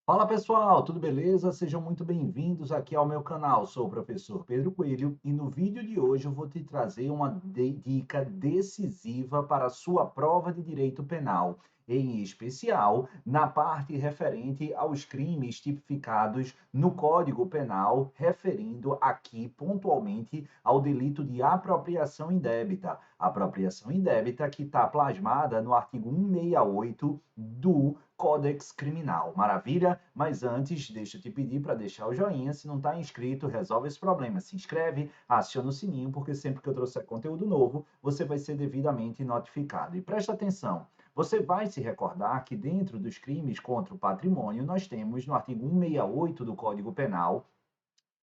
Fala pessoal, tudo beleza? Sejam muito bem-vindos aqui ao meu canal. Sou o professor Pedro Coelho e no vídeo de hoje eu vou te trazer uma dica decisiva para a sua prova de direito penal, em especial na parte referente aos crimes tipificados no Código Penal, referindo aqui pontualmente ao delito de apropriação indébita. Apropriação indébita que está plasmada no artigo 168 do Códex Criminal. Maravilha? Mas antes, deixa eu te pedir para deixar o joinha. Se não está inscrito, resolve esse problema. Se inscreve, aciona o sininho, porque sempre que eu trouxer conteúdo novo, você vai ser devidamente notificado. E presta atenção, você vai se recordar que dentro dos crimes contra o patrimônio, nós temos no artigo 168 do Código Penal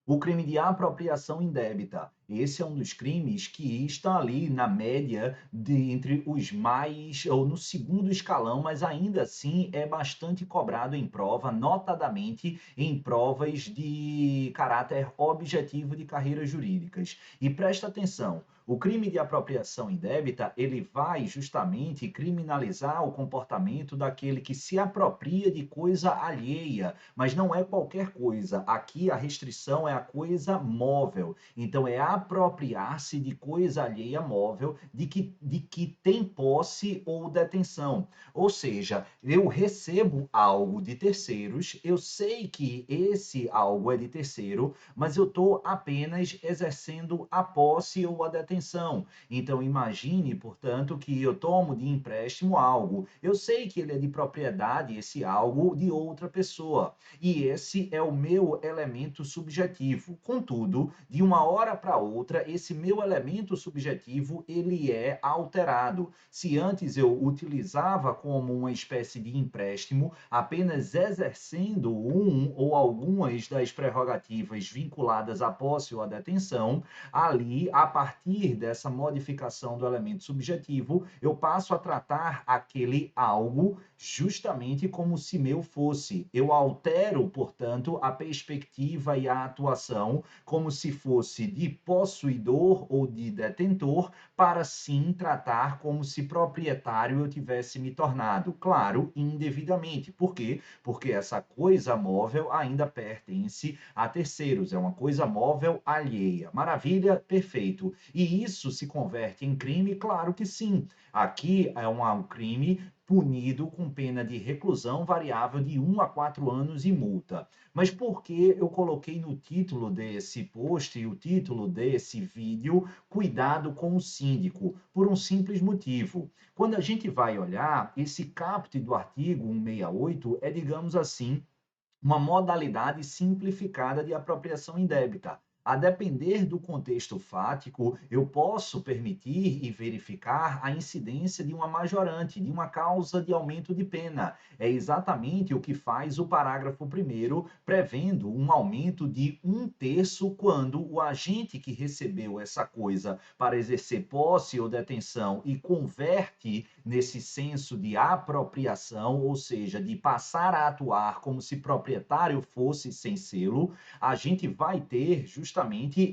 o crime de apropriação indébita. Esse é um dos crimes que está ali na média de entre os mais, ou no segundo escalão, mas ainda assim é bastante cobrado em prova, notadamente em provas de caráter objetivo de carreiras jurídicas. E presta atenção, o crime de apropriação indébita, ele vai justamente criminalizar o comportamento daquele que se apropria de coisa alheia, mas não é qualquer coisa. Aqui a restrição é a coisa móvel. Então é apropriar-se de coisa alheia móvel de que tem posse ou detenção. Ou seja, eu recebo algo de terceiros, eu sei que esse algo é de terceiro, mas eu estou apenas exercendo a posse ou a detenção. Então imagine, portanto, que eu tomo de empréstimo algo. Eu sei que ele é de propriedade, esse algo, de outra pessoa. E esse é o meu elemento subjetivo. Contudo, de uma hora para outra, esse meu elemento subjetivo ele é alterado. Se antes eu utilizava como uma espécie de empréstimo, apenas exercendo um ou algumas das prerrogativas vinculadas à posse ou à detenção, ali, a partir dessa modificação do elemento subjetivo, eu passo a tratar aquele algo justamente como se meu fosse. Eu altero, portanto, a perspectiva e a atuação como se fosse de possuidor ou de detentor, para sim tratar como se proprietário eu tivesse me tornado. Claro, indevidamente. Por quê? Porque essa coisa móvel ainda pertence a terceiros, é uma coisa móvel alheia. Maravilha? Perfeito. E isso se converte em crime? Claro que sim. Aqui é um crime punido com pena de reclusão variável de 1 a 4 anos e multa. Mas por que eu coloquei no título desse post e o título desse vídeo cuidado com o síndico? Por um simples motivo. Quando a gente vai olhar, esse caput do artigo 168 é, digamos assim, uma modalidade simplificada de apropriação indébita. A depender do contexto fático, eu posso permitir e verificar a incidência de uma majorante, de uma causa de aumento de pena. É exatamente o que faz o parágrafo 1º, prevendo um aumento de 1/3 quando o agente que recebeu essa coisa para exercer posse ou detenção e converte nesse senso de apropriação, ou seja, de passar a atuar como se proprietário fosse sem selo, a gente vai ter justamente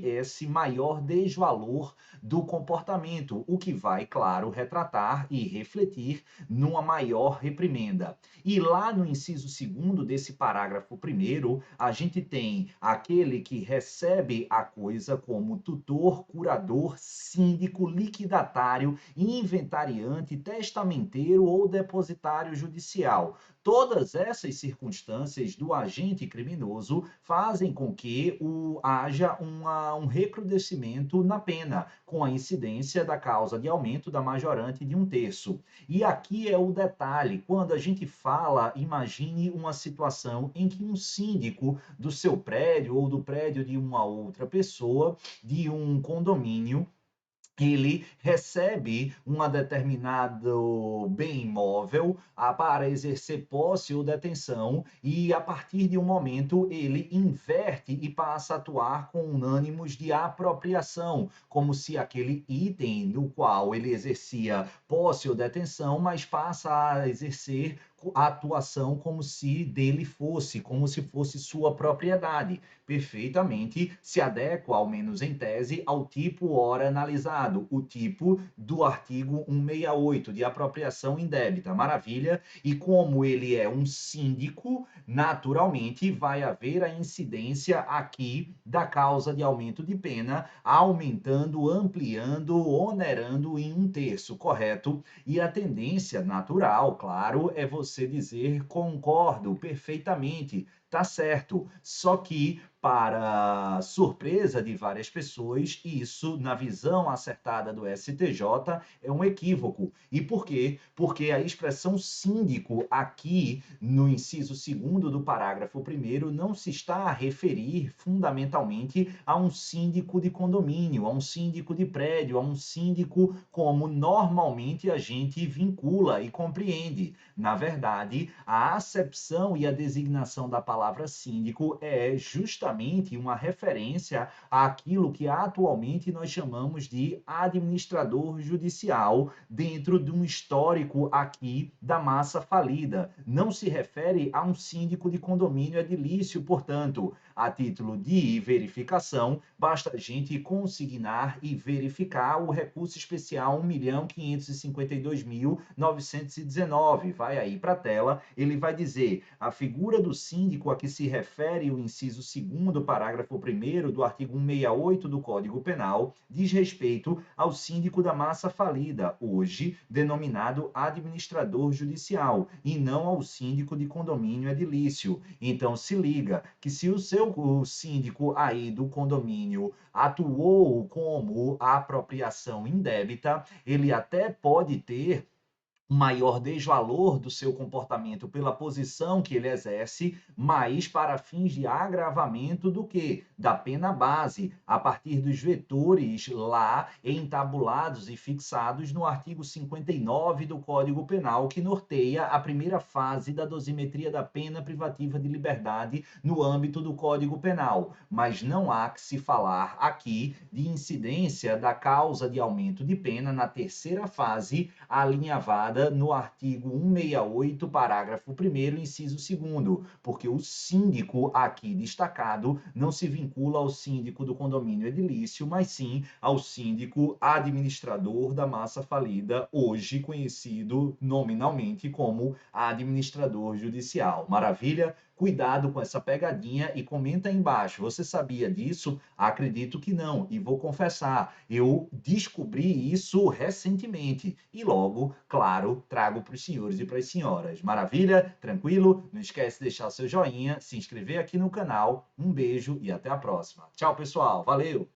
esse maior desvalor do comportamento, o que vai, claro, retratar e refletir numa maior reprimenda. E lá no inciso 2º desse parágrafo 1º, a gente tem aquele que recebe a coisa como tutor, curador, síndico, liquidatário, inventariante, testamenteiro ou depositário judicial. Todas essas circunstâncias do agente criminoso fazem com que haja um recrudescimento na pena, com a incidência da causa de aumento da majorante de 1/3. E aqui é o detalhe: quando a gente fala, imagine uma situação em que um síndico do seu prédio ou do prédio de uma outra pessoa, de um condomínio, ele recebe um determinado bem imóvel para exercer posse ou detenção e, a partir de um momento, ele inverte e passa a atuar com unânimos de apropriação, como se aquele item no qual ele exercia posse ou detenção, mas passa a exercer a atuação como se dele fosse, como se fosse sua propriedade. Perfeitamente se adequa, ao menos em tese, ao tipo ora analisado, o tipo do artigo 168, de apropriação indébita. Maravilha? E como ele é um síndico, naturalmente vai haver a incidência aqui da causa de aumento de pena, aumentando, ampliando, onerando em 1/3, correto? E a tendência natural, claro, é você dizer concordo perfeitamente, tá certo. Só que, para surpresa de várias pessoas, isso, na visão acertada do STJ, é um equívoco. E por quê? Porque a expressão síndico aqui no inciso 2º do parágrafo 1º não se está a referir fundamentalmente a um síndico de condomínio, a um síndico de prédio, a um síndico como normalmente a gente vincula e compreende. Na verdade, a acepção e a designação da palavra síndico é justamente uma referência àquilo que atualmente nós chamamos de administrador judicial, dentro de um histórico aqui da massa falida. Não se refere a um síndico de condomínio edilício, portanto, a título de verificação, basta a gente consignar e verificar o recurso especial 1.552.919. Vai aí para a tela, ele vai dizer: a figura do síndico a que se refere o inciso 2º, parágrafo 1º do artigo 168 do Código Penal, diz respeito ao síndico da massa falida, hoje denominado administrador judicial, e não ao síndico de condomínio edilício. Então se liga que se o síndico aí do condomínio atuou como apropriação indébita, ele até pode ter maior desvalor do seu comportamento pela posição que ele exerce, mas para fins de agravamento do que? Da pena base, a partir dos vetores lá entabulados e fixados no artigo 59 do Código Penal, que norteia a primeira fase da dosimetria da pena privativa de liberdade no âmbito do Código Penal. Mas não há que se falar aqui de incidência da causa de aumento de pena na terceira fase, alinhavada no artigo 168, parágrafo 1º, inciso 2º, porque o síndico aqui destacado não se vincula ao síndico do condomínio edilício, mas sim ao síndico administrador da massa falida, hoje conhecido nominalmente como administrador judicial. Maravilha? Cuidado com essa pegadinha e comenta aí embaixo. Você sabia disso? Acredito que não. E vou confessar, eu descobri isso recentemente. E logo, claro, trago para os senhores e para as senhoras. Maravilha? Tranquilo? Não esquece de deixar o seu joinha, se inscrever aqui no canal. Um beijo e até a próxima. Tchau, pessoal. Valeu!